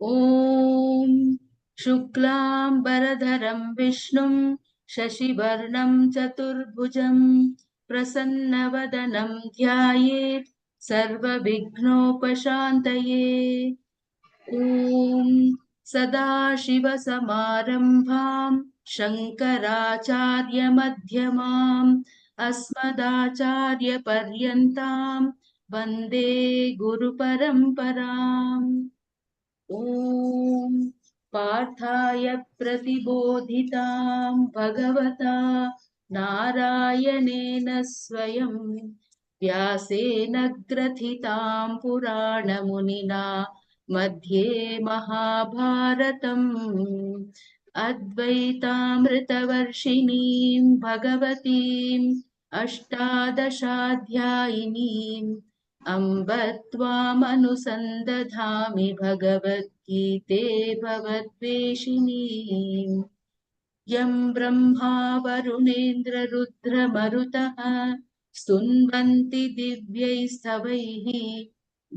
ॐ शुक्लाम्बरधरं विष्णुं शशिवर्णं चतुर्भुजं प्रसन्नवदनं ध्यायेत् सर्वविघ्नोपशान्तये। ॐ सदाशिवसमारम्भां शङ्कराचार्यमध्यमाम् अस्मदाचार्यपर्यन्तां वन्दे गुरुपरम्पराम्। ॐ पार्थाय प्रतिबोधितां भगवता नारायणेन स्वयं व्यासेन ग्रथितां पुराणमुनिना मध्ये महाभारतम् अद्वैतामृतवर्षिणीं भगवतीम् अष्टादशाध्यायिनीम् अम्ब त्वामनुसन्दधामि भगवद्गीते भवद्वेषिणीम् यं ब्रह्मा वरुणेन्द्ररुद्रमरुतः स्तुन्वन्ति दिव्यैस्तवैः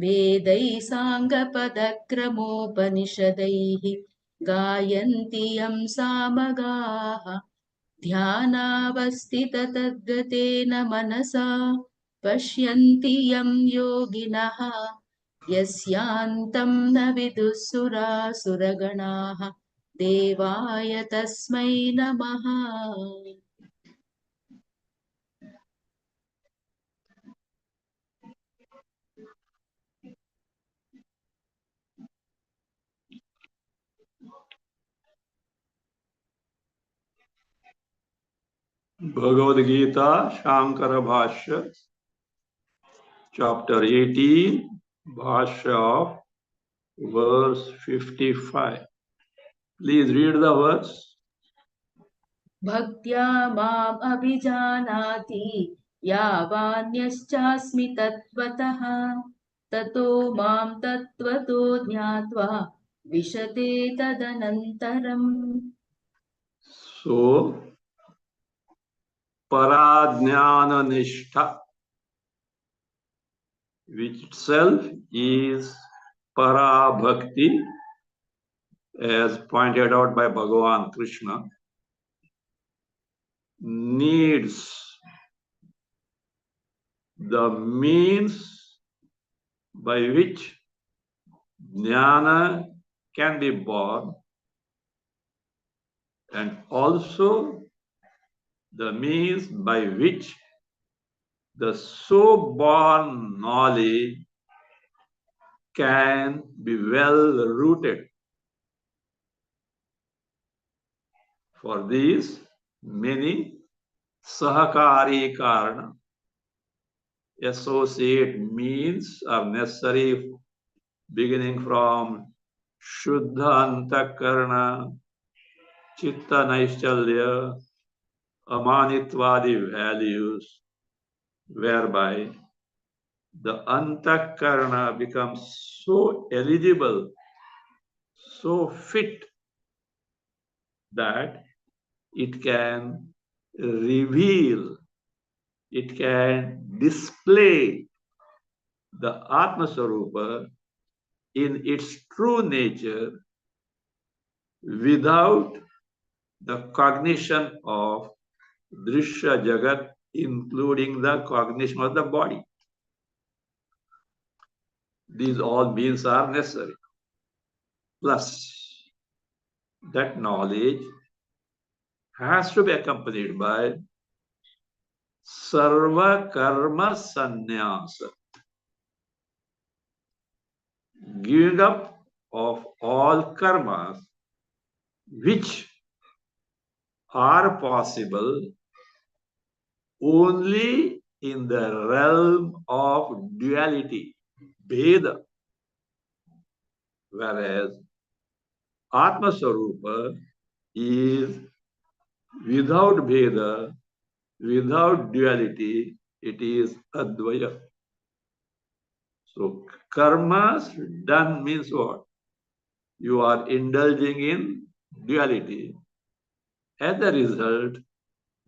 वेदैः साङ्गपदक्रमोपनिषदैः गायन्ति यं सामगाः ध्यानावस्थिततद्गतेन मनसा पश्यन्ति यं योगिनः यस्यान्तं न विदुःसुरासुरगणाः देवाय तस्मै नमः। Bhagavad Gita, Shankara Bhasya, chapter 18, Bhasya of verse 55. Please read the verse. भक्त्या माम् अभिजानाति यावान्यश्चास्मि तत्त्वतः ततो मां तत्त्वतो ज्ञात्वा विशते तदनन्तरम्। So, Paradhyana Nishtha, which itself is Parabhakti, as pointed out by Bhagavan Krishna, needs the means by which jnana can be born, and also the means by which the so born knowledge can be well rooted. For these, many sahakari karana, associate means are necessary, beginning from Shuddha Antakarana, Chitta Naishchalya, Amanitvadi values, whereby the Antakarana becomes so eligible, so fit, that it can reveal, it can display the Atma Swarupa in its true nature without the cognition of Drishya Jagat, including the cognition of the body. These all means are necessary. Plus, that knowledge has to be accompanied by Sarva Karma Sannyasa, giving up of all karmas which are possible only in the realm of duality, Bheda, whereas Atma Swarupa is without Bheda, without duality, it is Advaya. So, karmas done means what? You are indulging in duality. As a result,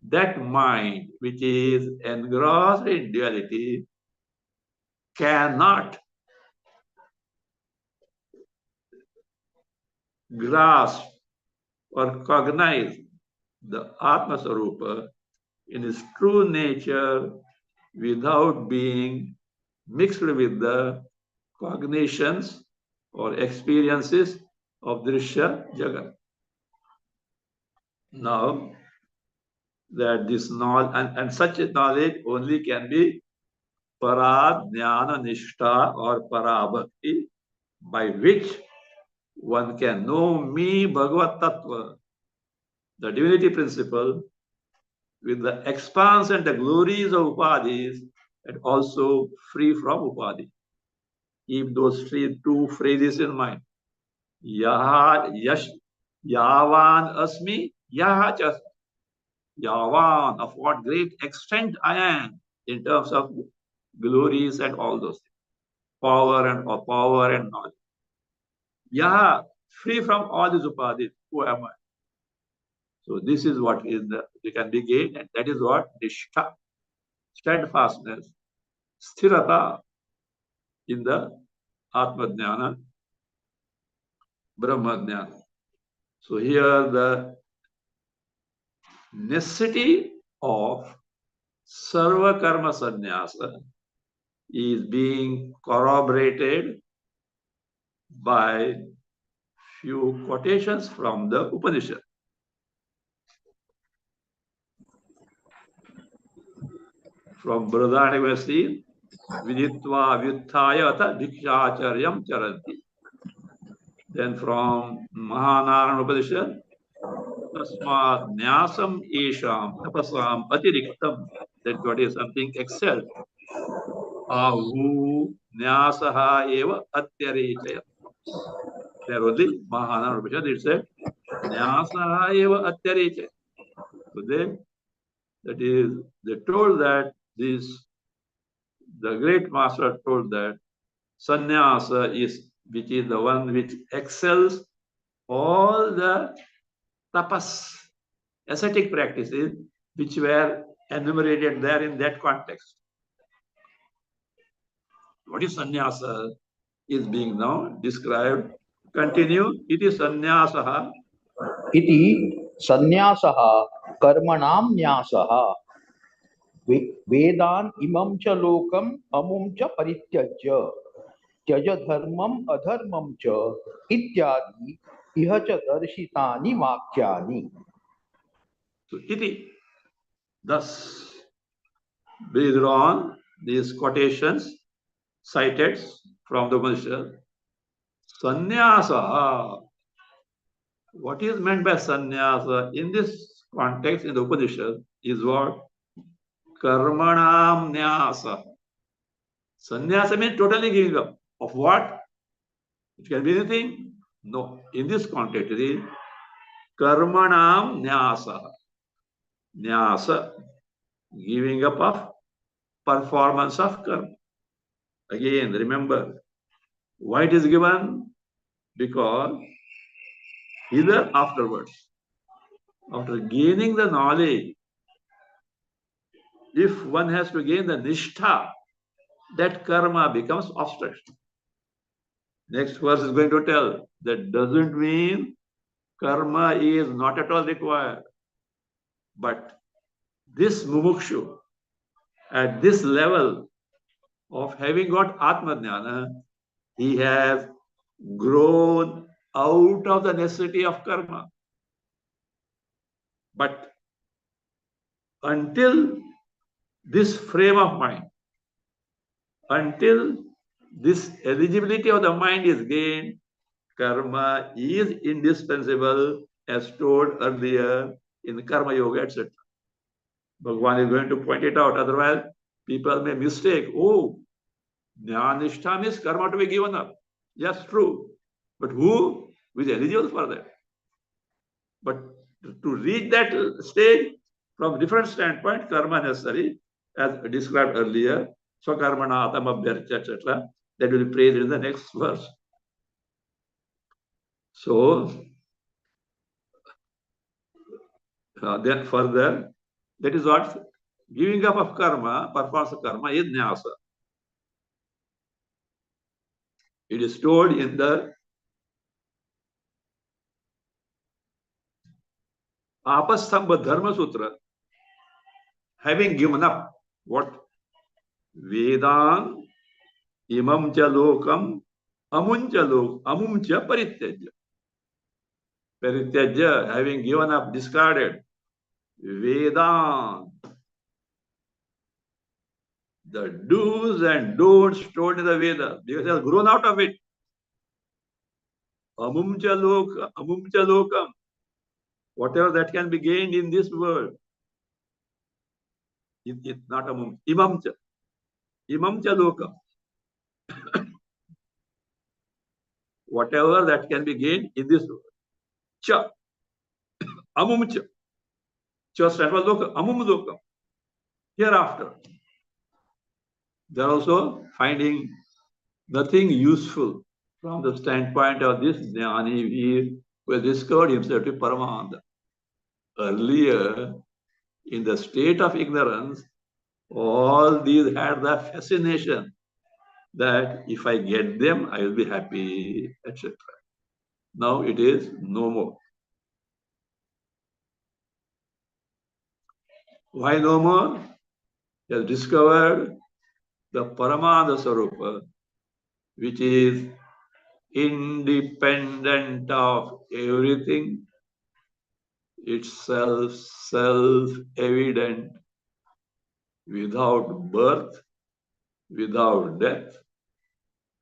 that mind which is engrossed in duality cannot grasp or cognize the Atma Sarupa in its true nature without being mixed with the cognitions or experiences of Drishya Jagat. Now, that this knowledge and such a knowledge only can be para jnana nishtha or para bhakti, by which one can know me Bhagavad Tattva, the divinity principle, with the expanse and the glories of upadhis, and also free from upadhi. Keep those two phrases in mind. Yaha yash yavan asmi yaha chas. Yavan, of what great extent I am in terms of glories and all those things. Power and knowledge. Yaha, free from all these upadhis. Who am I? So this is what we can be gained, and that is what nishtha, steadfastness, sthirata in the Atma Jnana, Brahma Jnana. So here the necessity of Sarva Karma Sannyasa is being corroborated by few quotations from the Upanishad. From Bradani we have seen, Viditva Vyuthaya Ata Dikshacharyam Charanti. Then from Mahanarana Upanishad, Tasmat Nyasam Esham Tapasam Atiriktam. That what is something excelled. Ahu Nyasaha Eva Atyarechaya. There only Mahanarana Upanishad, it said Nyasaha Eva Atyarechaya. So they told that the great master told that sannyasa which is the one which excels all the tapas, ascetic practices which were enumerated there in that context. What is sannyasa is being now described. Continue. It is sannyasaha. Iti sannyasah karmanam nyasah vedan imam cha lokam amum cha parityajya tyaja dharmam adharmam cha ityadi iha cha darshitani vakyani. So iti, thus, based on these quotations cited from the Upanishad, sannyasa. What is meant by sannyasa in this context in the Upanishad is what? Karmanam nyasa. Sannyasa means totally giving up. Of what? It can be anything. No. In this context, it is karmanam nyasa. Nyasa, giving up of performance of karma. Again, remember, why it is given? Because either afterwards, after gaining the knowledge, if one has to gain the nishtha, that karma becomes obstruction. Next verse is going to tell that doesn't mean karma is not at all required. But this mumukshu, at this level of having got Atma Jnana, he has grown out of the necessity of karma. But until this frame of mind, until this eligibility of the mind is gained, karma is indispensable, as told earlier in Karma Yoga, etc. Bhagavan is going to point it out. Otherwise, people may mistake. Oh, Jnanishta means karma to be given up. Yes, true. But who is eligible for that? But to reach that stage, from different standpoint, karma necessary, as described earlier, swakarmana atam abhyarcha, etc. That will be praised in the next verse. So, then further, that is what giving up of karma, performance of karma is nyasa. It is told in the Apastambha Dharma Sutra, having given up what? Vedan imam cha lokam amum cha parityajya. Parityajya, having given up, discarded. Vedan, the do's and don'ts told in the Veda, because they have grown out of it. Amum cha lokam, whatever that can be gained in this world. It's not amum, imam cha lokam. Whatever that can be gained in this world. Cha, amum cha. Cha stands for lokam, amum lokam. Hereafter, they are also finding nothing useful from the standpoint of this jnani who has discovered himself to Paramahansa. Earlier, in the state of ignorance, all these had the fascination that if I get them, I will be happy, etc. Now it is no more. Why no more? He has discovered the Paramananda Sarupa, which is independent of everything, itself self-evident, without birth, without death,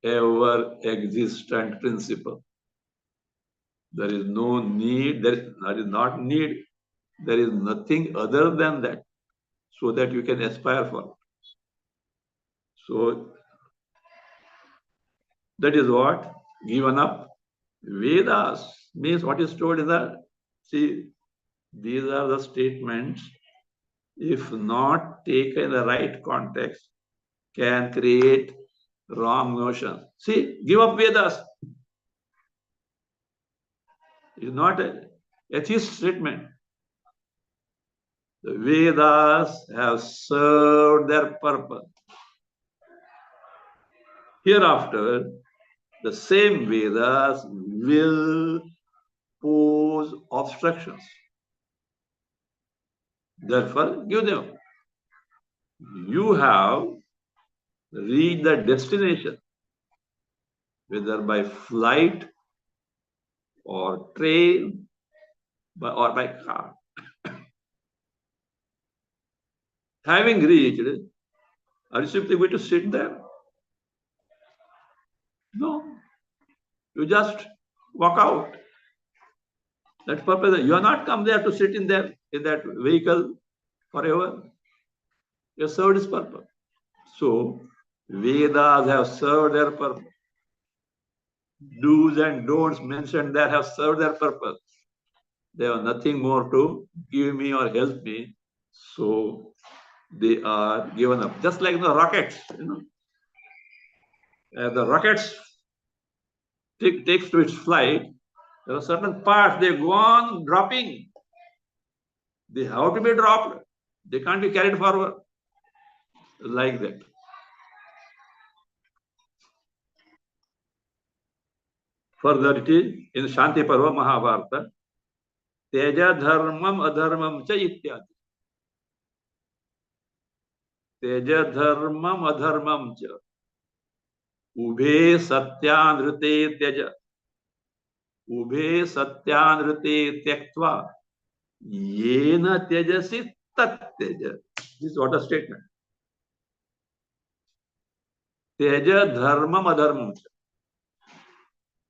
ever existent principle. There is no need, there is not need, there is nothing other than that, so that you can aspire for it. So that is what given up. Vedas means what is told in the, see, these are the statements, if not taken in the right context, can create wrong notions. See, give up Vedas. It's not an atheist statement. The Vedas have served their purpose. Hereafter, the same Vedas will pose obstructions. Therefore, give them. You have reached the destination, whether by flight or train or by car. Having reached, are you simply going to sit there? No. You just walk out. That's purpose. You are not come there to sit in there in that vehicle forever. You have served its purpose. So Vedas have served their purpose. Do's and don'ts mentioned there have served their purpose. They have nothing more to give me or help me. So they are given up. Just like the rockets, the rockets takes to its flight, there are certain parts they go on dropping. They have to be dropped. They can't be carried forward like that. Further it is in Shanti Parva Mahabharata, Teja Dharmam Adharmam Cha Ityadi. Teja Dharmam Adharmam Cha. Ubhe Satyanrite Teja. Ubhe Satyanrite Tyaktva. Yena Tejasi Tat Teja. This is what a statement. Teja Dharmam Adharmam Cha.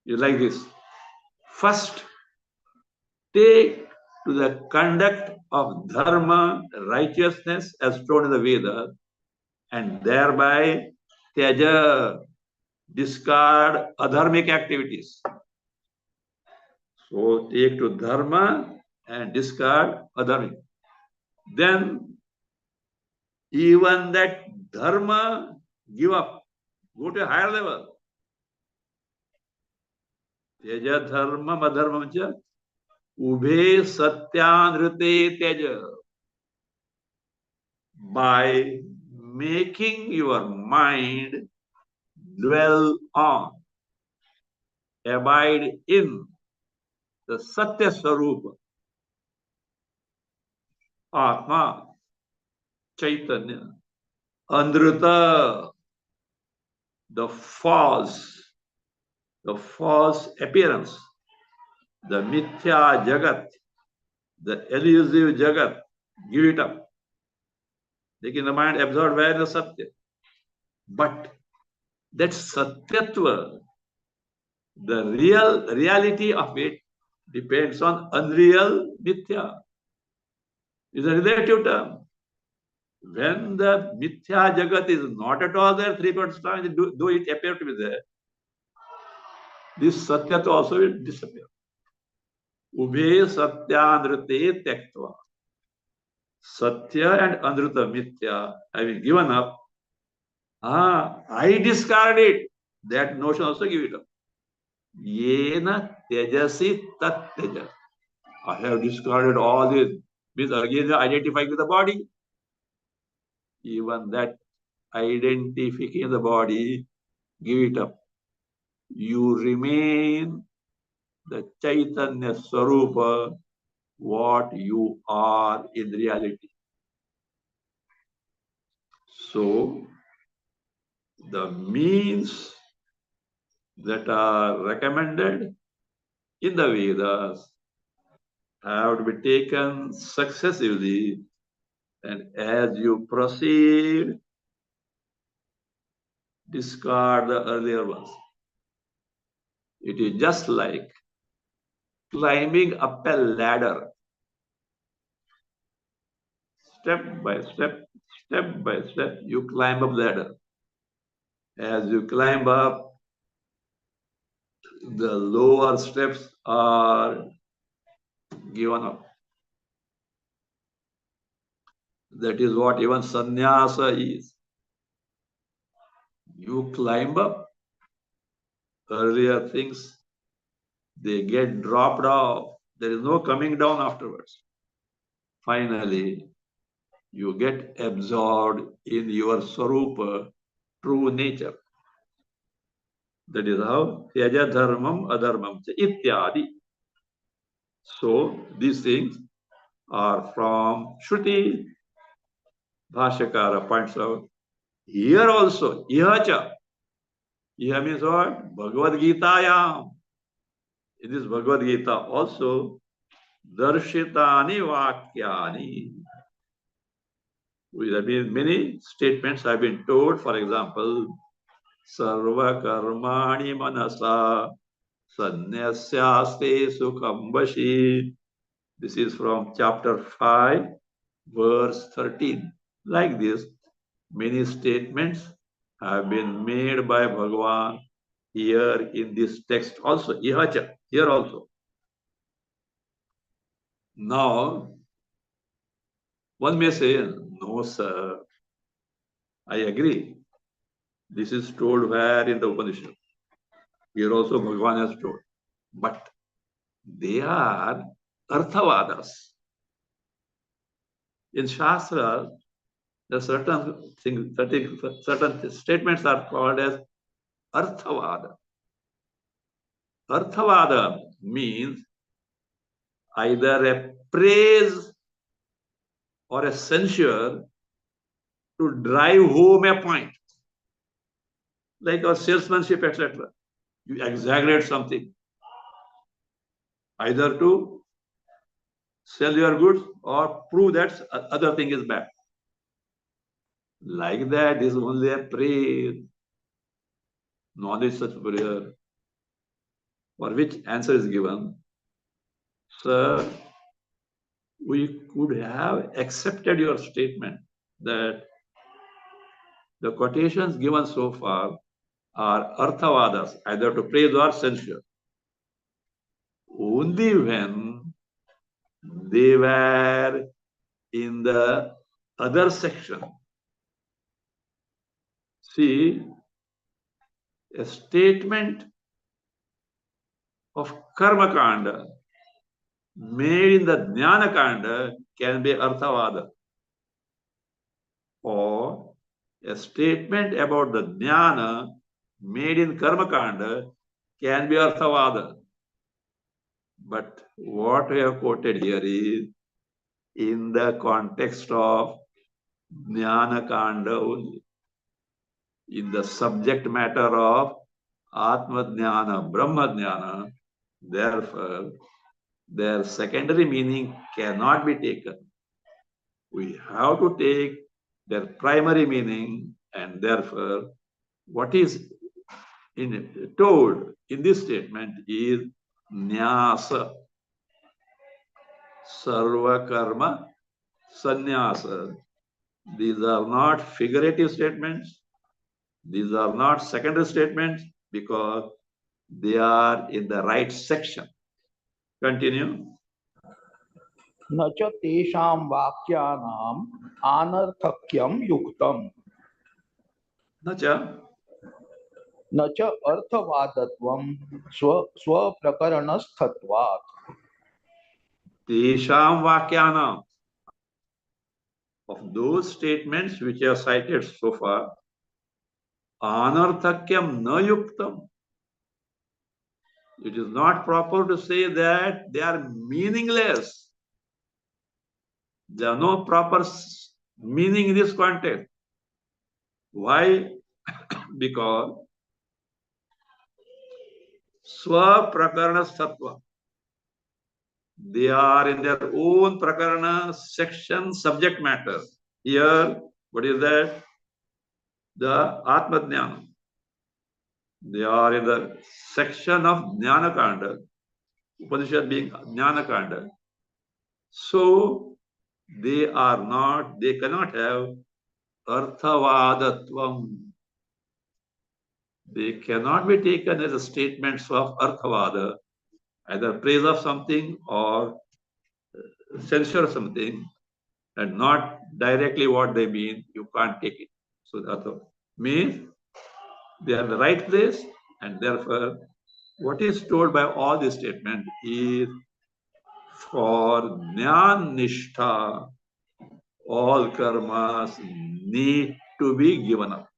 You like this. First, take to the conduct of dharma, righteousness, as told in the Vedas, and thereby tyaja, discard adharmic activities. So take to dharma and discard adharmic. Then even that dharma, give up, go to a higher level. Tyaja dharma adharmam cha ubhe satyanrite tyaja. By making your mind dwell on, abide in the Satya Swarupa, Atma, Chaitanya. Andrita, the false appearance, the mithya jagat, the elusive jagat, give it up. Making the mind absorb where the satya. But that satyatva, the reality of it depends on unreal mithya. It's a relative term. When the mithya jagat is not at all there, 3 quarters time, though it appears to be there, this satyatva also will disappear. Ubhe satyandrite tektva. Satya and andrita mithya having given up, I discard it. That notion also give it up. Yena tejasi tat teja. I have discarded all this. Means again identifying with the body. Even that identifying the body, give it up. You remain the Chaitanya Swarupa, what you are in reality. So, the means that are recommended in the Vedas have to be taken successively, and as you proceed, discard the earlier ones. It is just like climbing up a ladder. Step by step, you climb up the ladder. As you climb up, the lower steps are given up. That is what even sannyasa is. You climb up, earlier things, they get dropped off. There is no coming down afterwards. Finally, you get absorbed in your Swarupa, true nature. That is how Tyaja Dharmam Adharmam Ityadi. So these things are from Shruti. Bhashyakara points out. Here also, Ihacha. Iha means what? Bhagavad Gita yam. In this Bhagavad Gita also, Darshitani Vakyani. That means many statements have been told. For example, Sarva Karmani Manasa Sannyasyasте Sukhambashi. This is from chapter 5, verse 13. Like this, many statements have been made by Bhagavan here in this text also, Ihacha, here also. Now, one may say, no, sir, I agree. This is told where in the Upanishad. Here also Bhagavan has told. But they are Arthavadas. In Shastra, there are certain things, certain statements are called as Arthavada. Arthavada means either a praise or a censure to drive home a point. Like our salesmanship, etc. You exaggerate something, either to sell your goods or prove that other thing is bad. Like that is only a praise. Knowledge such superior, for which answer is given. Sir, we could have accepted your statement that the quotations given so far are arthavadas, either to praise or censure. Only when they were in the other section. See, a statement of karma kanda made in the jnana kanda can be arthavada, or a statement about the jnana made in karma kanda can be arthavada. But what I have quoted here is in the context of Jnana Kanda only, in the subject matter of Atma Jnana, Brahma Jnana. Therefore, their secondary meaning cannot be taken. We have to take their primary meaning, and therefore, what is told in this statement is Nyasa, Sarva Karma, Sannyasa. These are not figurative statements. These are not secondary statements because they are in the right section. Continue. न च तेषां वाक्यानाम् आनर्थक्यं युक्तम् Nacha, न च अर्थवादत्वं स्वप्रकरणस्थत्वात् Tesham Vakyana. Of those statements which are cited so far, Anarthakyam na yuktam. It is not proper to say that they are meaningless. There are no proper meaning in this context. Why? Because Swaprakarana Sattva. They are in their own Prakarana section subject matter. Here, what is that? The Atma Jnana. They are in the section of Jnana Kanda, Upanishad being Jnana Kanda. So, they cannot have Arthavadatvam. They cannot be taken as statements of Arthavada, either praise of something or censure of something, and not directly what they mean. You can't take it. So that means they are in the right place, and therefore, what is told by all these statements is for Jnana Nishtha, all karmas need to be given up.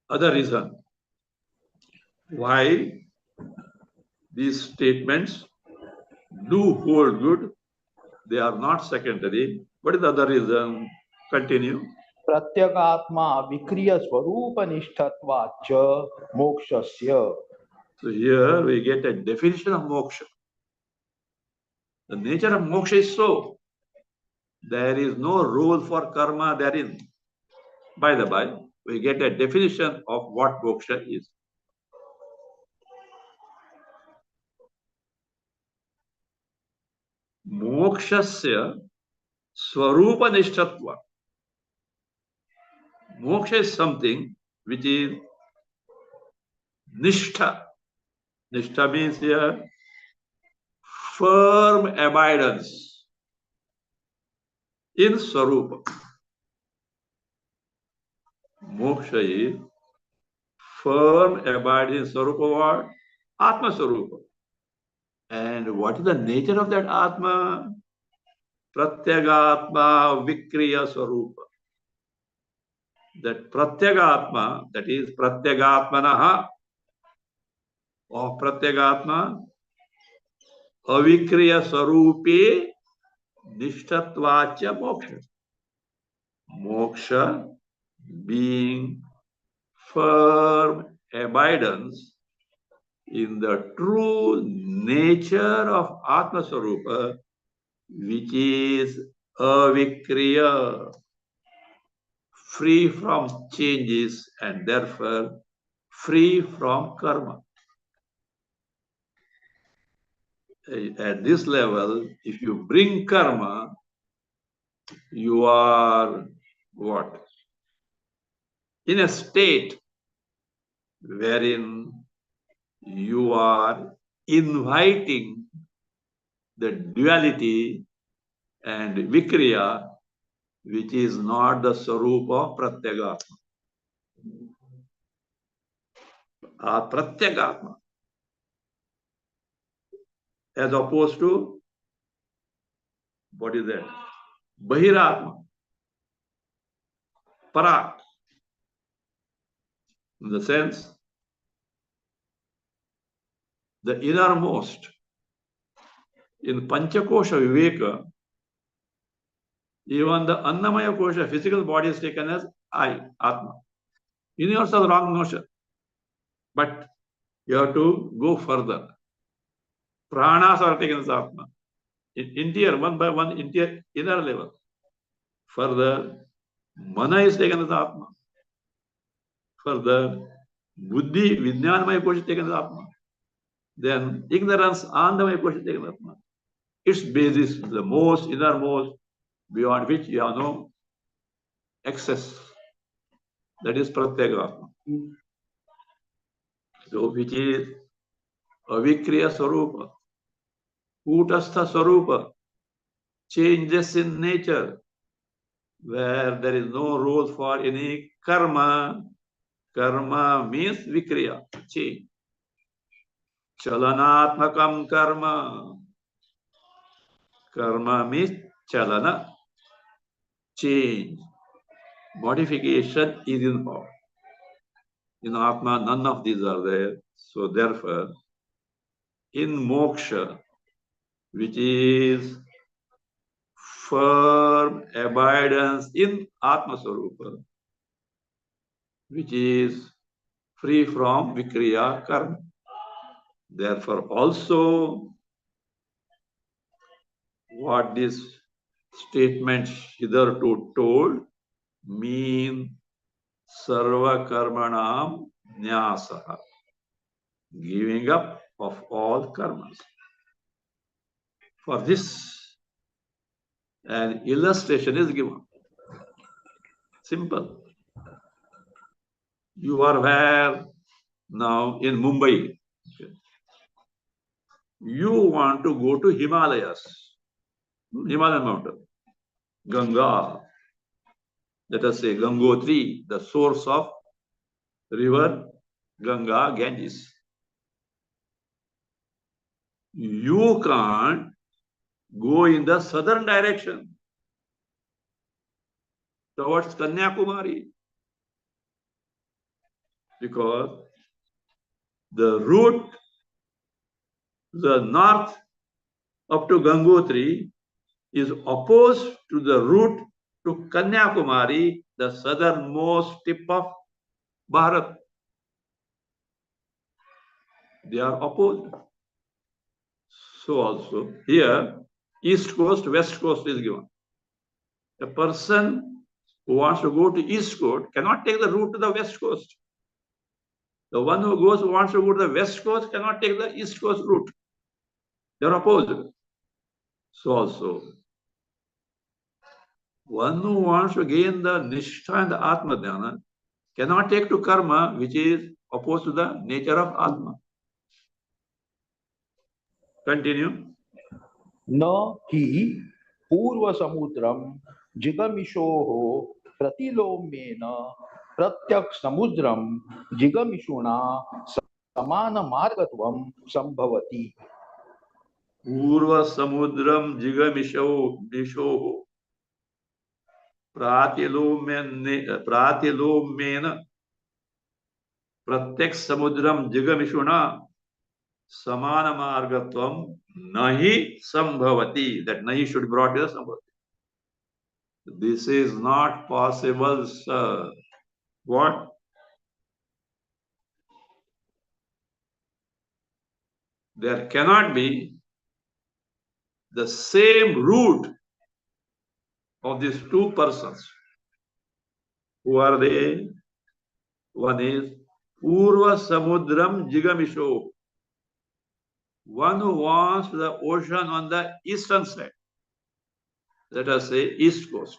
Other reason why these statements do hold good, they are not secondary. What is the other reason? Continue. प्रत्यगात्मा विक्रिय स्वरूपनिष्ठत्वाच्च मोक्षस्य. So here we get a definition of moksha. The nature of moksha is so. There is no role for karma therein. By the by, we get a definition of what moksha is. Mokshasya swarupa nishthatva. Moksha is something which is nishtha. Nishtha means here firm abidance in swarupa. Moksha is firm abidance in swarupa what? Atma swarupa. And what is the nature of that Atma? Pratyagatma Vikriya Swarupa. That Pratyagatma, that is Pratyagatmanaha, or Pratyagatma Avikriya Swarupe Nishthatvacha Moksha. Moksha being firm abidance in the true nature of Atma Swarupa, which is avikriya, free from changes and therefore free from karma. At this level, if you bring karma, you are what? In a state wherein you are inviting the duality and vikriya, which is not the Sarupa of Pratyagatma. Pratyagatma, as opposed to, what is that? Bahiratma, Parak, in the sense, the innermost, In Panchakosha Viveka, even the Annamaya Kosha, physical body is taken as I, Atma. Universal wrong notion. But you have to go further. Pranas are taken as Atma. In interior, one by one, inner level. Further, Mana is taken as Atma. Further, Buddhi, Vijnanamaya Kosha is taken as Atma. Then ignorance, Andamaya Kosha is taken as Atma. Its basis, the most innermost, beyond which you have no access. That is Pratyeka. So, which is Avikriya Swarupa, Kutastha Swarupa, changes in nature, where there is no role for any karma. Karma means Vikriya, change. Chalanatmakam karma. Karma means chalana, change. Modification is involved. In Atma, none of these are there. So therefore, in moksha, which is firm abidance in Atma Swarupa, which is free from Vikriya karma. Therefore, also what this statement hitherto told mean sarva karmanam nyasa, giving up of all karmas. For this, an illustration is given. Simple. You are where now in Mumbai. Okay. You want to go to Himalayas, Himalayan mountain, Ganga. Let us say Gangotri, the source of river Ganga, Ganges. You can't go in the southern direction towards Kanyakumari, because the route, the north up to Gangotri, is opposed to the route to Kanyakumari, the southernmost tip of Bharat. They are opposed. So also here, east coast, west coast is given. A person who wants to go to east coast cannot take the route to the west coast. The one who wants to go to the west coast cannot take the east coast route. They are opposed. So also, one who wants to gain the nishtha and the atma dhyana cannot take to karma, which is opposed to the nature of atma. Continue. न हि पूर्व समुद्रम जिगमिषोः प्रतिलोमेन प्रत्यक्ष समुद्रम जिगमिषुणा समान मार्गत्वं संभवति. पूर्व समुद्रम जिगमिषो प्रातिलोम्येन प्रत्यक्ष समुद्रम जिगमिषुणा समान मार्गत्वम नहि संभवति. That nahi should be brought here संभवति. This is not possible, sir. What? There cannot be the same root of these two persons. Who are they? One is Purva Samudram Jigamisho, one who wants the ocean on the eastern side. Let us say east coast.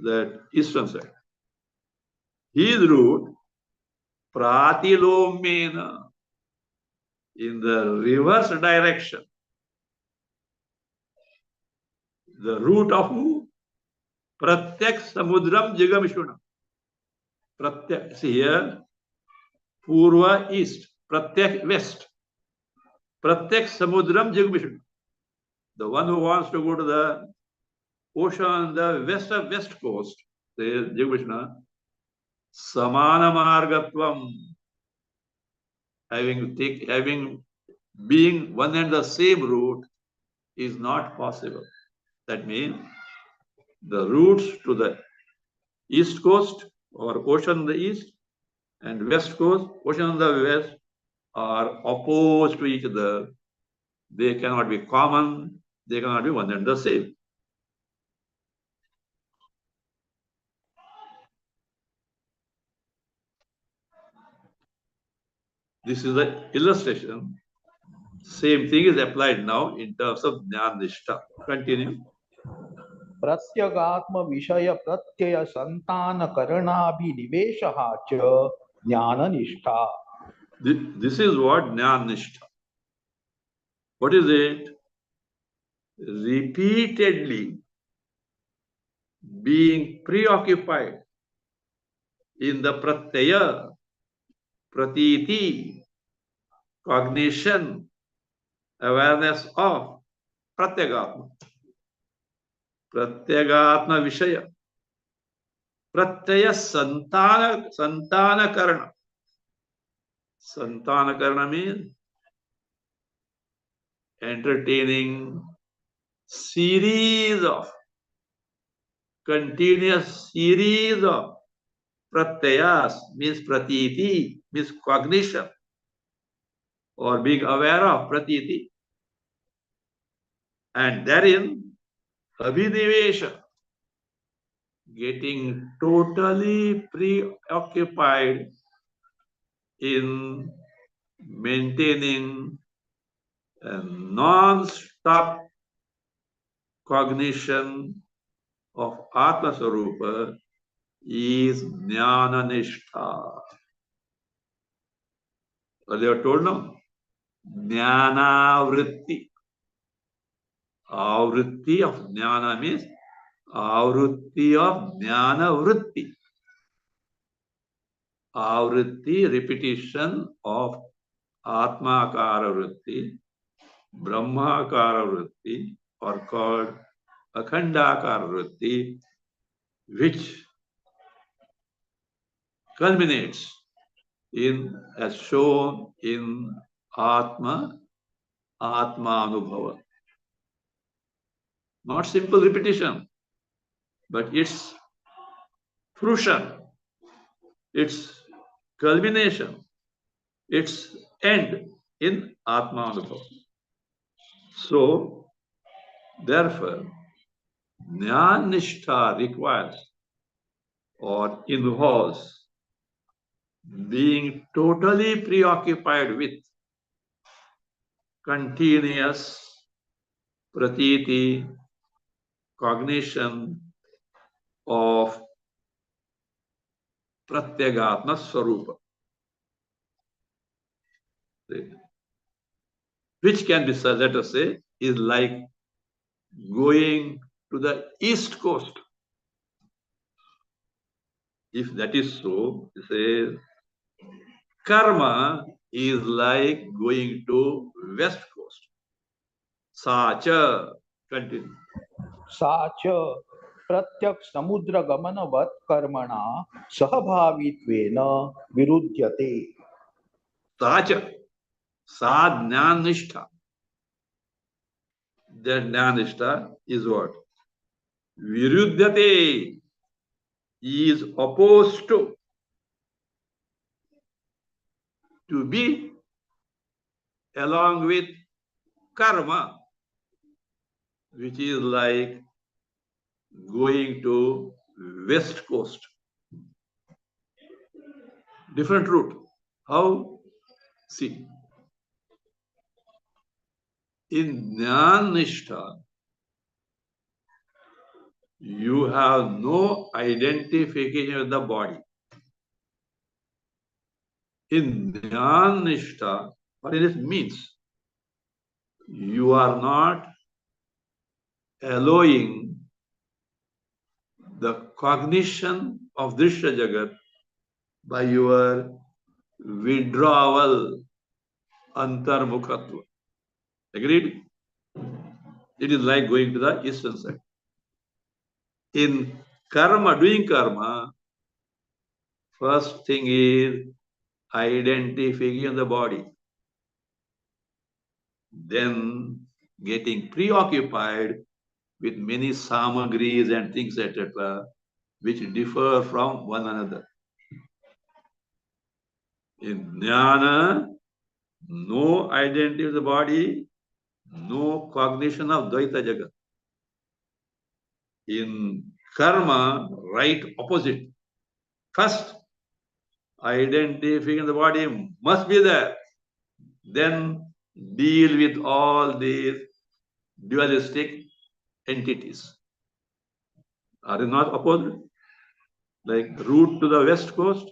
That eastern side. His route, Pratilomena, in the reverse direction. The route of who? Pratyak Samudram Jigamishuna. Pratyak, see here, Purva east, Pratyak west. Pratyak Samudram Jigamishuna. The one who wants to go to the ocean, the west coast, says Jigamishuna, Samana Margatvam, having being one and the same route is not possible. That means the routes to the east coast or ocean on the east and west coast, ocean on the west are opposed to each other. They cannot be common. They cannot be one and the same. This is the illustration. Same thing is applied now in terms of Jnana Nishtha. Continue. प्रत्यगात्म विषय प्रत्यय संतान करणाभिनिवेशः च ज्ञान निष्ठा. This is what Jnana Nishtha. What is it? Repeatedly being preoccupied in the pratyaya, pratiti, cognition, awareness of pratyagatma. Pratyagatma vishaya. Pratyaya santana karana. Santana karana means entertaining continuous series of pratyayas means pratiti, means cognition or being aware of pratiti. And therein, abhinivesha, getting totally preoccupied in maintaining a non-stop cognition of Atma Swarupa is Jnana Nishtha. Earlier told no? Jnana Vritti. Avritti of Jnana means Avritti of Jnana Vritti. Avritti, repetition of Atmakara Vritti, Brahmakara Vritti, or called Akhandakara Vritti, which culminates in, as shown in Atma Anubhava. Not simple repetition, but its fruition, its culmination, its end in Atma Anubhava. So, therefore, Jnana Nishtha requires or involves being totally preoccupied with continuous pratiti, cognition of Pratyagatma Swarupa, which can be said, let us say, is like going to the east coast. If that is so, it says, karma is like going to west coast. Sacha, continue. साच प्रत्यक्ष समुद्र गमनवत् कर्मणा सहभावित्वेन विरुध्यते. Sacha, sa jnana nishtha. That jnana nishtha is what? Viruddhate is opposed to be along with karma, which is like going to west coast. Different route. How? See, in Jnana Nishtha, you have no identification with the body. In Jnana Nishtha, what it means? You are not allowing the cognition of Drishya Jagat by your withdrawal, antarmukhatva. Agreed? It is like going to the eastern side. In karma, doing karma, first thing is identifying the body. then getting preoccupied with many samagris and things, etc., which differ from one another. In jnana, no identity of the body, no cognition of Dvaita Jagat. In karma, right opposite. First, identifying the body must be there. Then deal with all these dualistic entities. Are they not opposite? Like route to the west coast,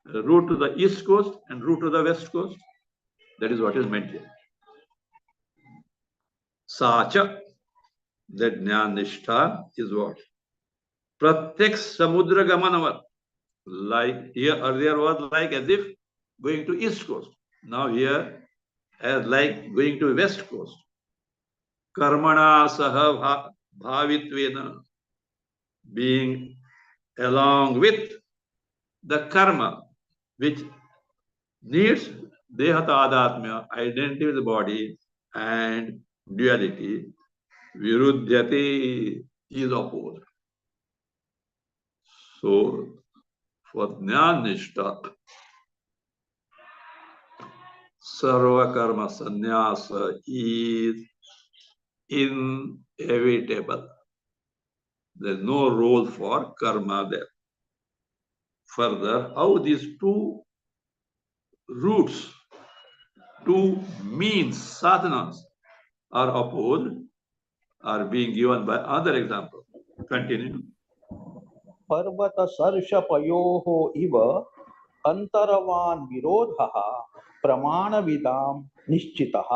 route to the east coast, and route to the west coast. That is what is meant here. Sacha, that jnanishta is what? Pratyek samudra gamanavat. Like here earlier was like as if going to east coast. Now here as like going to west coast. Karmana saha bhavitvena, being along with the karma which needs dehatadhatmya, identity with the body, and duality. Virudhyate is opposed. So for jnanishta, sarva karma sannyasa is inevitable. There is no role for karma there. Further, how these two routes, two means, sadhanas, are opposed, are being given by other example. Continue. पर्वत सर्षपयोः इव अंतरवान विरोधः प्रमाणविदां निश्चितः.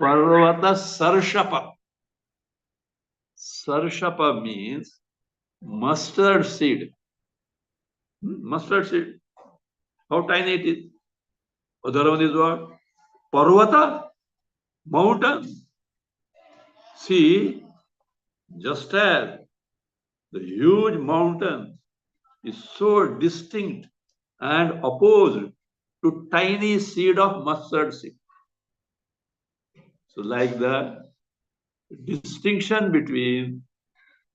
Parvata sarshapa. Sarshapa means mustard seed. Mustard seed. How tiny it is. Other one is what? Parvata, mountain. See, just as the huge mountain is so distinct and opposed to tiny seed of mustard seed. So like the distinction between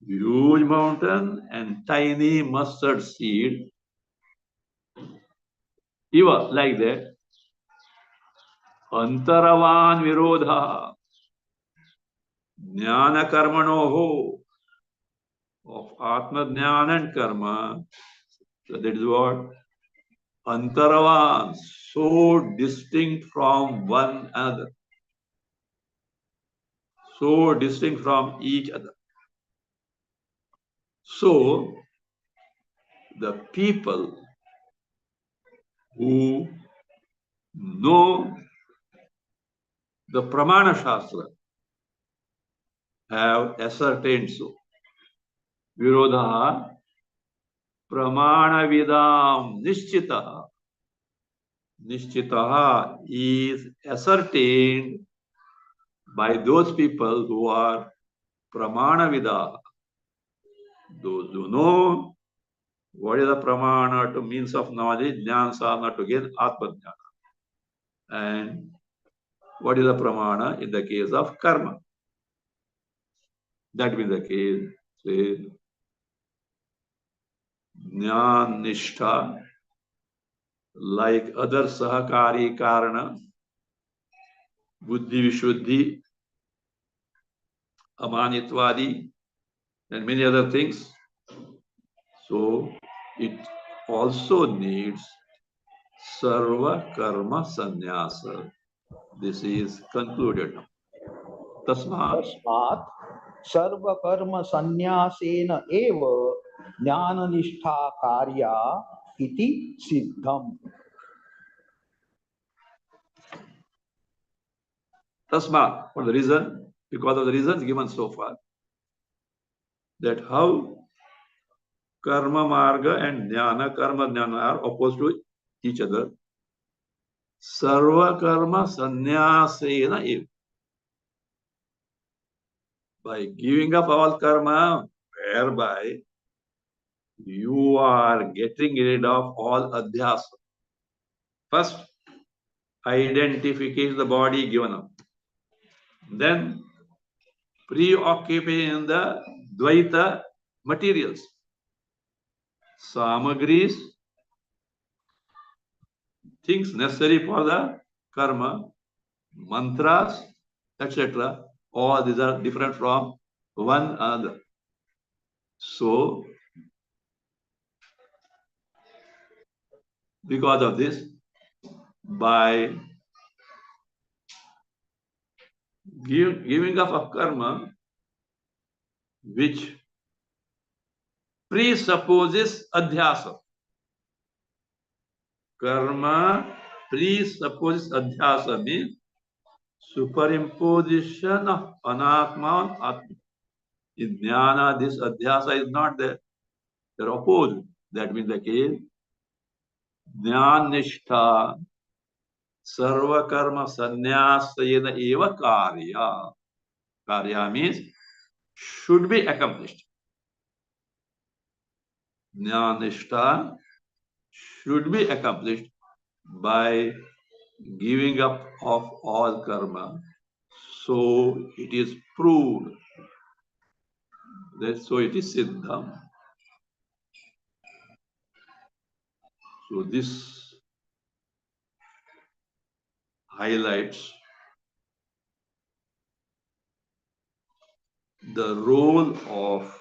huge mountain and tiny mustard seed, even like that, antaravan virodha, jnana karmanoho, of atma jnana and karma. So that is what? Antaravan, so distinct from one another. So distinct from each other. So the people who know the Pramana Shastra have ascertained so. Virodha Pramana Vidam Nishchitaha. Nishchitaha is ascertained by those people who are Pramana Vida. Those who know what is the Pramana to means of knowledge, Jnana Sadhana to gain Atma Jnana. And what is the Pramana in the case of karma? That will be the case, say, Jnana Nishtha, like other Sahakari Karana, Buddhi Vishuddhi, Amanitvadi, and many other things. So it also needs Sarva Karma Sannyasa. This is concluded now. Tasmat. तस्मात् सर्वकर्म संन्यासेन एव ज्ञाननिष्ठा कार्या इति सिद्धम्. Tasmat, for the reason, because of the reasons given so far, that how karma marga and jnana, karma jnana are opposed to each other. Sarva karma sannyasena eva. By giving up all karma, whereby you are getting rid of all adhyasa. First, identification, the body given up. Then preoccupation in the Dvaita materials, samagris, things necessary for the karma, mantras, etc. All these are different from one another. So, because of this, by giving up of karma, which presupposes adhyasa. Karma presupposes adhyasa means superimposition of anatma on atma. In jnana, this adhyasa is not there. They're opposed. That means the case jnanishta sarva karma sannyasayena eva karya. Karya means should be accomplished. Jnanishta should be accomplished by giving up of all karma. So it is proved that so it is siddham. So this highlights the role of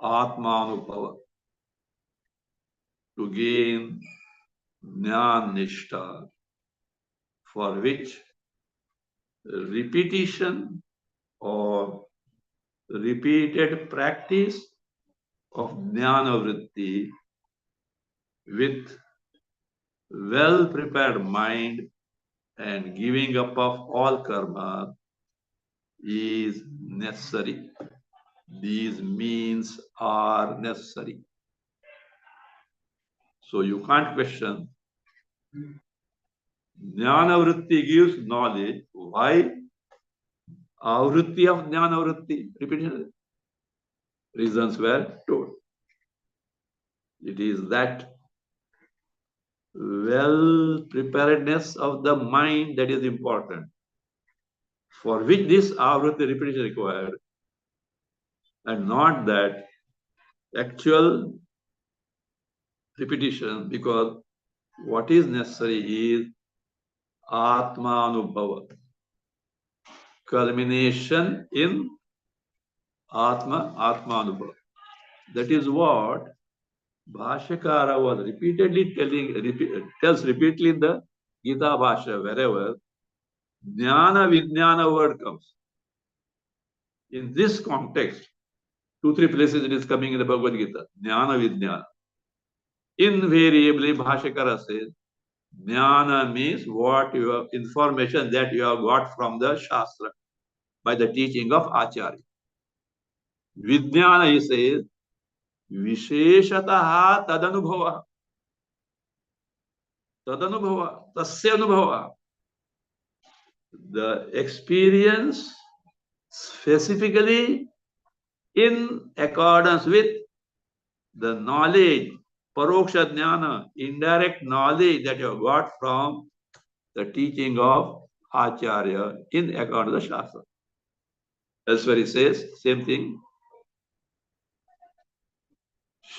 Atmanubhava to gain Jnana Nishta, for which repetition or repeated practice of Jnana Vritti with well-prepared mind and giving up of all karma is necessary. These means are necessary. So you can't question. Jnana Vritti gives knowledge. Why? Avritti of Jnana Vritti. Repetition. Reasons were told. It is that well preparedness of the mind that is important, for which this Avritti repetition required, and not that actual repetition, because what is necessary is Atma Anubhava, culmination in Atma Anubhava. That is what Bhashyakara was repeatedly tells repeatedly in the Gita Bhashya, wherever Jnana Vijnana word comes. In this context, 2-3 places it is coming in the Bhagavad Gita, Jnana Vijnana. Invariably, Bhashyakara says, Jnana means what you have, information that you have got from the Shastra by the teaching of Acharya. Vijnana, he says, Visheshataha tadanubhava. Tadanubhava, tasya anubhava. The experience specifically in accordance with the knowledge, paroksha jnana, indirect knowledge that you have got from the teaching of Acharya in accordance with the Shastra. Elsewhere he says, same thing.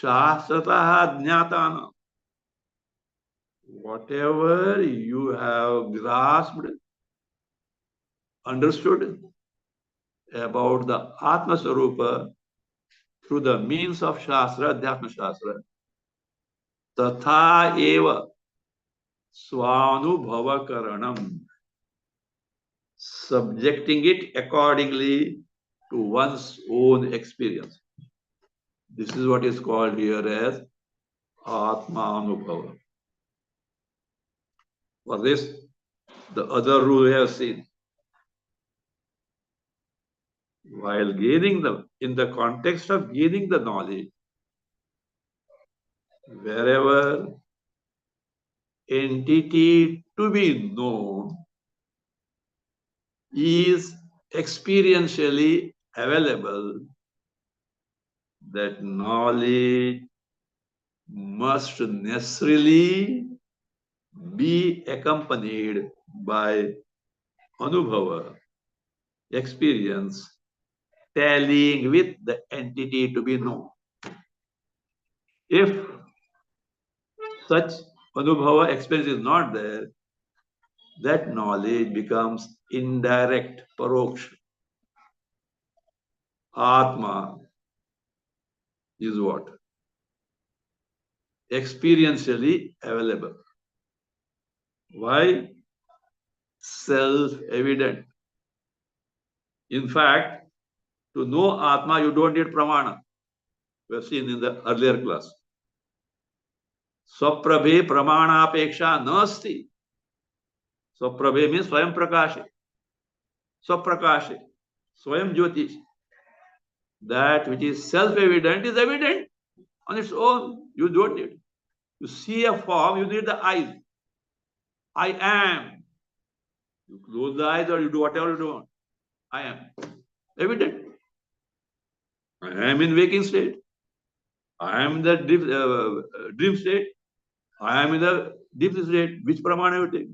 Shastrataha jnatana. Whatever you have grasped, understood about the Atma Swarupa through the means of Shastra, Adhyatma Shastra, tatha eva swanubhava karanam, subjecting it accordingly to one's own experience. This is what is called here as Atmanubhava. For this, the other rule we have seen. While in the context of gaining the knowledge, wherever entity to be known is experientially available, that knowledge must necessarily be accompanied by anubhava, experience, tallying with the entity to be known. If such anubhava experience is not there, that knowledge becomes indirect, paroksha. Atma is what? Experientially available. Why? Self-evident. In fact, to know Atma, you don't need pramana. We have seen in the earlier class. Swaprabhe pramanapeksha nasti. Swaprabhe means swayam prakashe. Swaprakashe. Swayam jyotish. That which is self-evident is evident on its own. You don't need. You see a form, you need the eyes. I am. You close the eyes or you do whatever you do. I am. Evident. I am in waking state. I am in the dream state. I am in the deep state. Which pramana you take?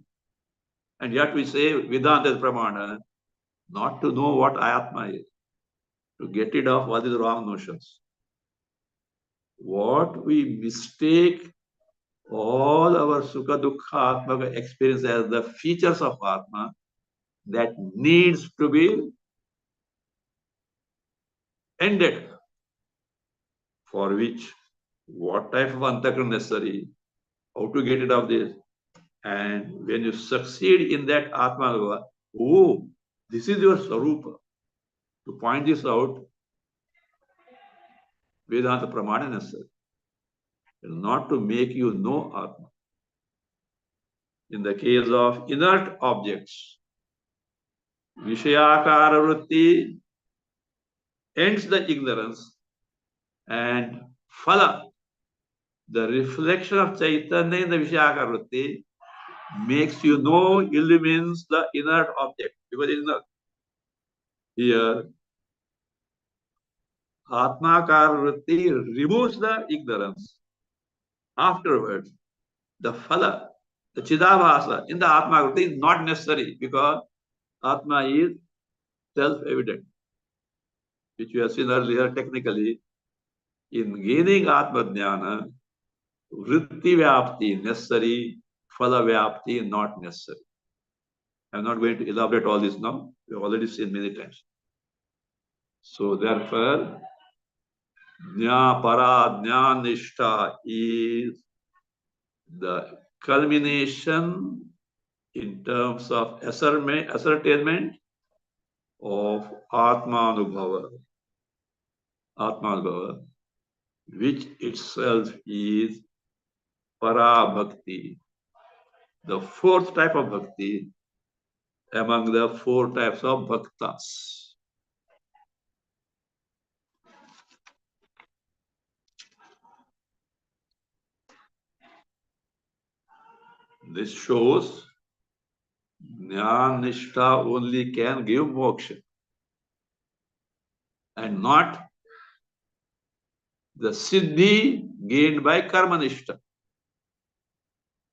And yet we say Vedanta is pramana, not to know what Atma is, to get rid of all these wrong notions. What we mistake all our Sukha Dukkha Atma experience as the features of Atma, that needs to be ended. For which, what type of antakara necessary, how to get rid of this. And when you succeed in that Atma, oh, this is your Sarupa. To point this out, Vedanta Pramana necessary. Not to make you know Atma. In the case of inert objects, Vishayakara Vritti ends the ignorance, and Phala, the reflection of Chaitanya in the Vishayakara Vritti, makes you know, illumines the inert object. Because it is not here. Atmakara Vritti removes the ignorance. Afterwards, the Phala, the Chidabhasa in the Atma Vritti is not necessary because Atma is self-evident, which we have seen earlier technically. In gaining Atma Jnana, Vritti Vyapti necessary, Phala Vyapti not necessary. I'm not going to elaborate all this now. We have already seen many times. So therefore, Jna Para Jnana Nishtha is the culmination in terms of ascertainment of Atmanubhava. Atmanubhava, which itself is Para Bhakti, the fourth type of bhakti among the four types of bhaktas. This shows Jnana Nishtha only can give moksha and not the siddhi gained by karma nishtha.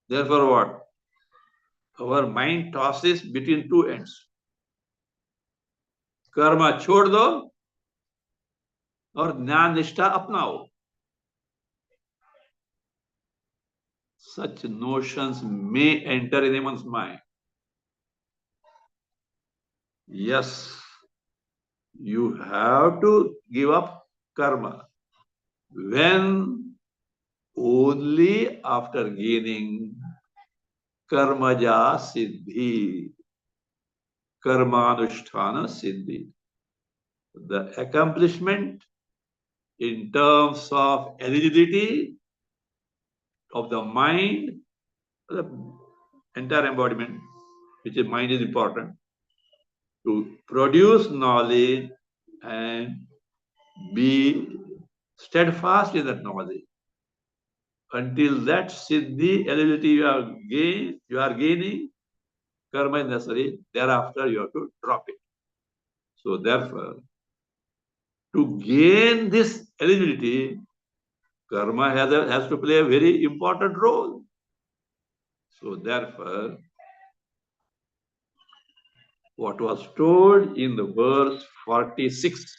Therefore what? Our mind tosses between two ends. Karma chhod do और ज्ञान निष्ठा अपनाओ. Such notions may enter in anyone's mind. Yes, you have to give up karma when only after gaining karmaja siddhi, karmanusthana siddhi. The accomplishment in terms of eligibility of the mind, the entire embodiment, which is mind is important, to produce knowledge and be steadfast in that knowledge. Until that siddhi eligibility you are gaining, karma is necessary. Thereafter, you have to drop it. So therefore, to gain this eligibility, karma has to play a very important role. So therefore, what was told in the verse 46,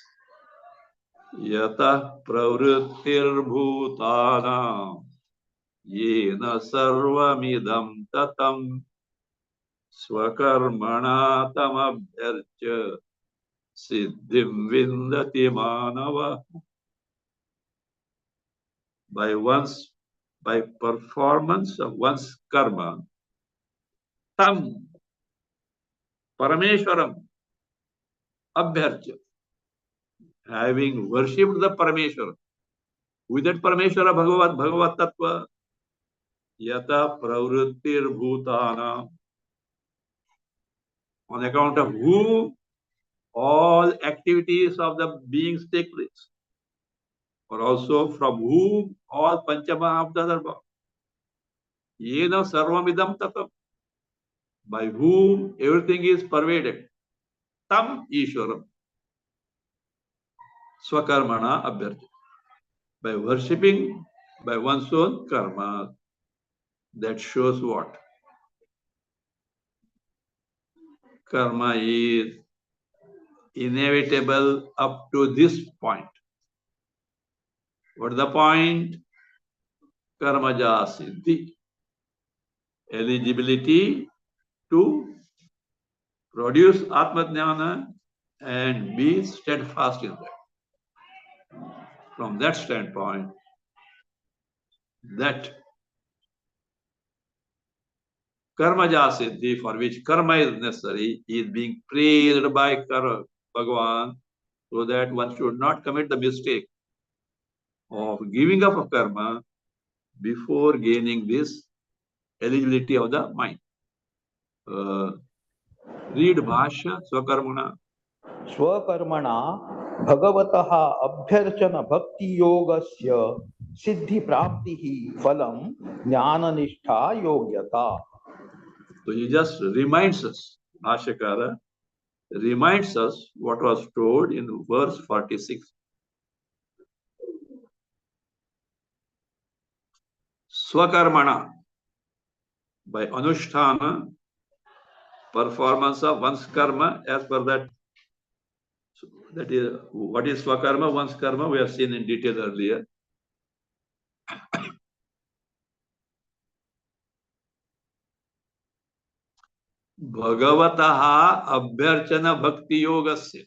Yata pravrittir bhutanam yena sarvamidam tatam swakarmana tamabhyarcha siddhim vindati manava. By performance of one's karma, tam parameshwaram abhyarcha, having worshipped the Parameshwara. With that Parameshwara Bhagavad Tattva, yata pravrittir bhutana, on account of whom all activities of the beings take place, or also from whom all Panchamahabda dharma, yena sarvamidam tatam, by whom everything is pervaded, tam Ishwaram, swakarmana abhyarcha, by worshipping by one's own karma. That shows what? Karma is inevitable up to this point. What is the point? Karmaja siddhi. Eligibility to produce Atmajnana and be steadfast in that. From that standpoint, that Karmaja siddhi, for which karma is necessary, is being praised by Bhagavan, so that one should not commit the mistake of giving up of karma before gaining this eligibility of the mind. Read Bhasya Swakarmana. स्वकर्मणा भगवतः अभ्यर्चन भक्ति योगस्य सिद्धि प्राप्ति ही फलम ज्ञान निष्ठा योग्यता. So he just reminds us, Shankara reminds us what was told in verse 46. Swakarmana, by anusthana, performance of one's karma as per that. So that is, what is swakarma? One's karma, we have seen in detail earlier. Bhagavataha abhyarchana bhakti yogasya.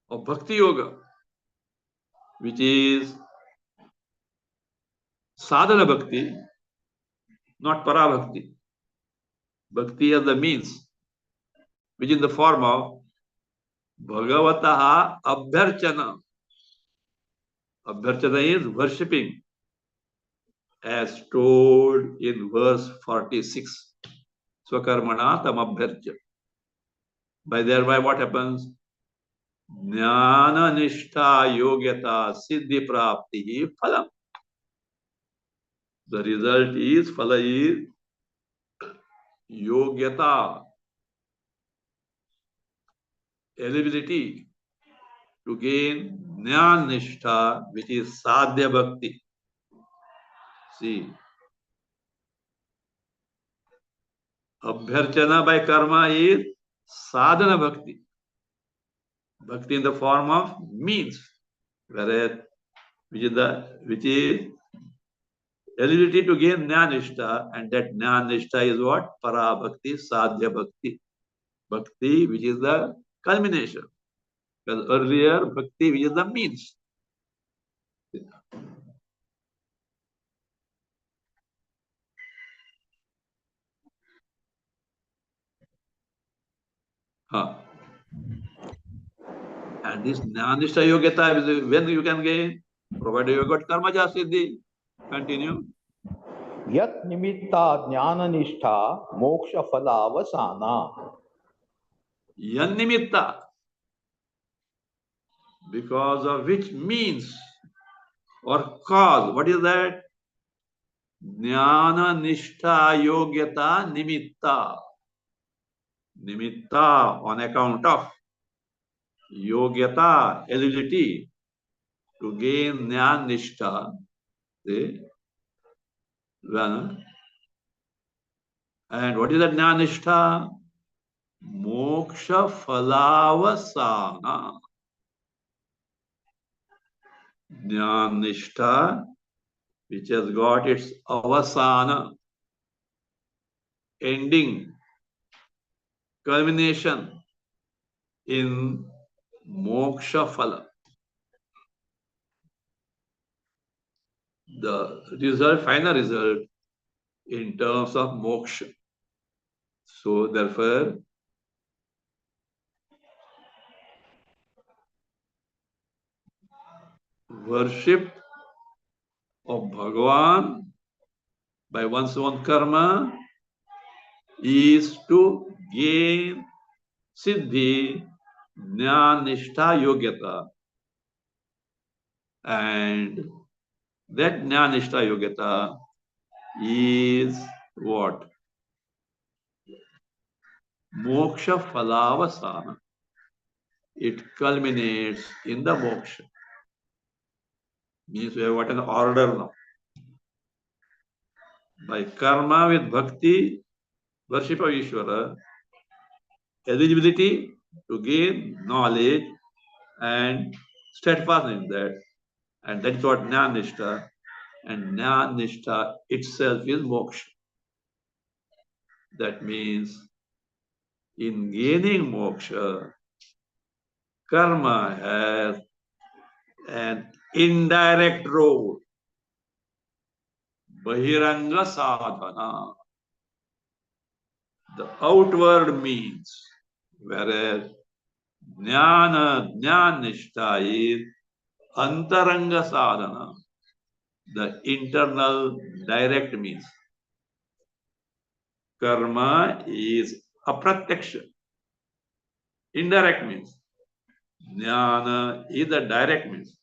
Of bhakti yoga, which is sadhana bhakti, not parabhakti. Bhakti as the means, which is in the form of Bhagavataha abhyarchana. Abhyarchana is worshipping, as told in verse 46. Swakarmana tam abhyarcha. By thereby what happens? Jnana nishtha yogyata siddhi prapti phalam. The result is, phala is yogyata, eligibility to gain jnana nishtha, which is sadhya bhakti. See, abhyarchana by karma is sadhana bhakti. Bhakti in the form of means, whereas which is eligibility to gain jnanishta, and that jnanishta is what? Para bhakti, sadhya bhakti. Bhakti, which is the culmination. Because earlier, bhakti, which is the means. And this jnanishta yogata is when you can gain, provided you got karmaja siddhi. Continue. यत् निमित्ता ज्ञान निष्ठा मोक्ष फलावसाना. Yan nimitta, because of which means or cause. What is that? Jnana nishtha yogyata nimitta. Nimitta, on account of yogyata, eligibility to gain jnana nishtha. Well, and what is that Jnanishta? Moksha phalavasana. Jnanishta, which has got its avasana, ending, culmination in moksha phala. The result, final result in terms of moksha. So therefore, worship of Bhagavan by one's own karma is to gain siddhi, jnanishta yogyata. And that jnanishta yogyata is what? Moksha phalavasana. It culminates in the moksha. Means we have got an order now. By karma with bhakti, worship of Ishvara, eligibility to gain knowledge and steadfast in that. And that is what Jnanishta. And Jnanishta itself is moksha. That means in gaining moksha, karma has an indirect role. Bahiranga sadhana. The outward means, whereas Jnanishta is antaranga sadhana, the internal direct means. Karma is apratyaksha, indirect means. Jnana is the direct means.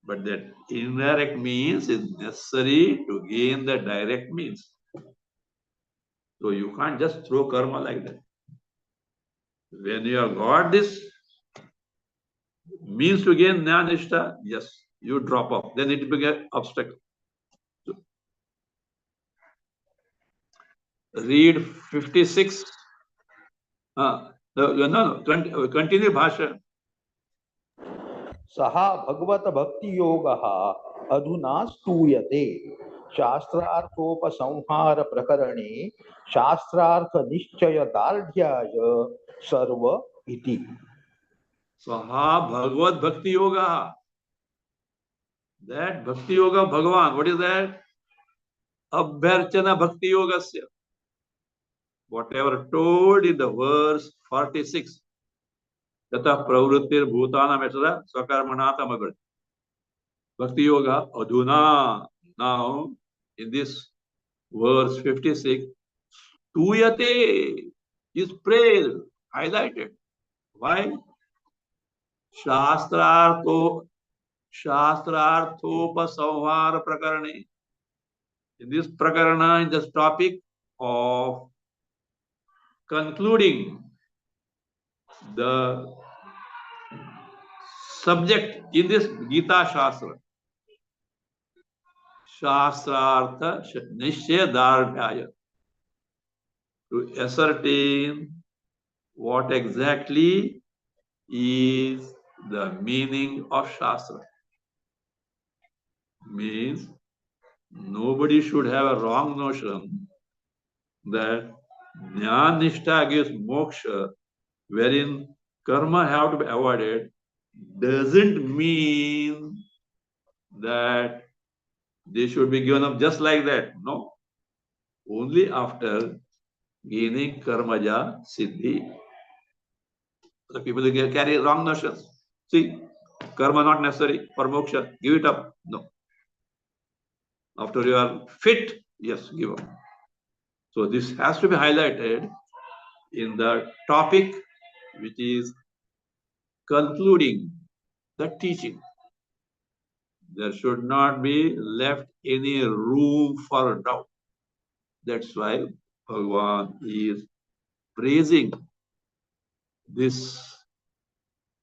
But that indirect means is necessary to gain the direct means. So you can't just throw karma like that. When you have got this means to gain Jnanishta, yes, you drop off. Then it becomes an obstacle. So, read 56. No, 20, continue Bhasya. सहा भगवत भक्ति योगः अधुना स्तूयते शास्त्रार्थोपसंहार प्रकरणे शास्त्रार्थ निश्चय दार्ढ्याय सर्व इति. Saha Bhagavad Bhakti Yoga. That Bhakti Yoga of Bhagavan, what is that? Abhyarchana Bhakti Yogasya. Whatever told in the verse 46. Tata pravrittir bhutanam etc. Swakarmanata magad. Bhakti Yoga adhuna. Now, in this verse 56, tuyate is praised, highlighted. Why? Shastrarthopasamhara prakarane. In this prakarana, in this topic of concluding the subject in this Gita Shastra, Shastrartha Nishchedardhaya, to ascertain what exactly is the meaning of Shastra. Means nobody should have a wrong notion that Jnanishta gives moksha, wherein karma have to be avoided, doesn't mean that they should be given up just like that. No. Only after gaining karmaja siddhi. The people carry wrong notions. See, karma not necessary for moksha. Give it up. No. After you are fit, yes, give up. So this has to be highlighted in the topic which is concluding the teaching. There should not be left any room for doubt. That's why Bhagavan is praising this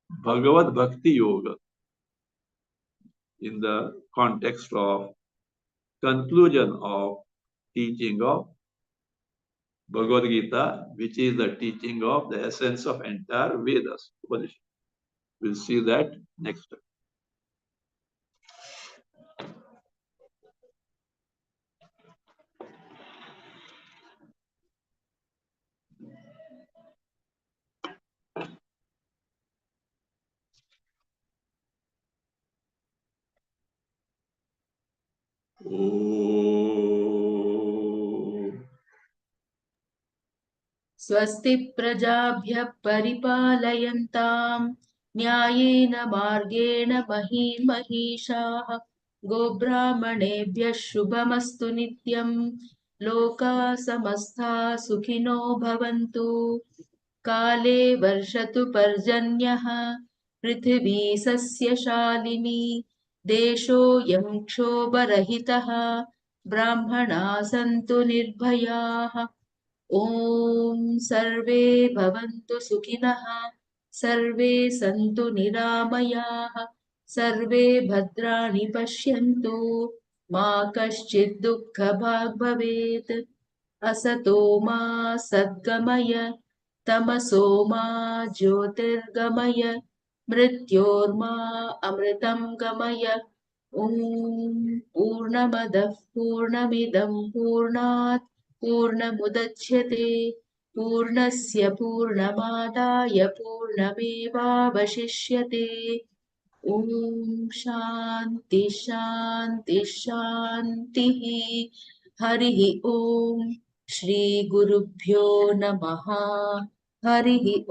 Bhagavad Bhakti Yoga in the context of conclusion of teaching of Bhagavad Gita, which is the teaching of the essence of entire Vedas. We'll see that next time. Om. स्वस्ति प्रजाभ्यः परिपालयन्तां न्यायेन मार्गेण महीमहीषाः गोब्राह्मणेभ्यः शुभमस्तु नित्यं लोकाः समस्ताः सुखिनो भवन्तु काले वर्षतु पर्जन्यः पृथिवी सस्यशालिनी देशोऽयं क्षोभरहितः ब्राह्मणाः सन्तु निर्भयाः ॐ सर्वे भवन्तु सुखिनः सर्वे सन्तु निरामयाः सर्वे भद्राणि पश्यन्तु मा कश्चित् दुःखभाग् भवेत् असतो मा सद्गमय तमसो मा ज्योतिर्गमय मृत्योर्मा अमृतं गमय ॐ पूर्णमदः पूर्णमिदं पूर्णात् पूर्णमुदच्यते पूर्णस्य पूर्णमादाय पूर्णमेवावशिष्यते ॐ शान्ति शान्ति शान्तिः हरिः ॐ श्रीगुरुभ्यो नमः हरिः